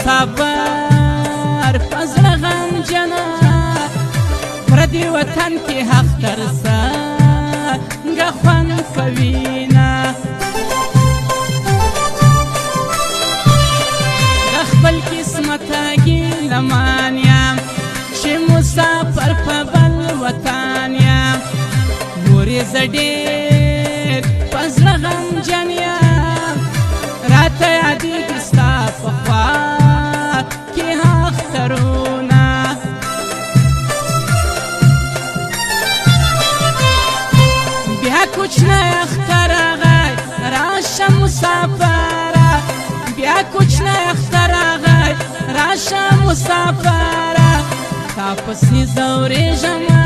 مسافر پزړه غمجنه پردي وطن کې حق تر څنګه خوند کوي نه د خپل قسمت ګیلمان یم چې مسافر په بل وطن یم مورې زه ډېر پزړه غمجن یم راته یادېږي ستا په خوا کې اخترونه بیا کوچنی اختر راغی راشه مسافره بیا کوچنی اختر راغی راشه مسافره تا پسې زه ورېږم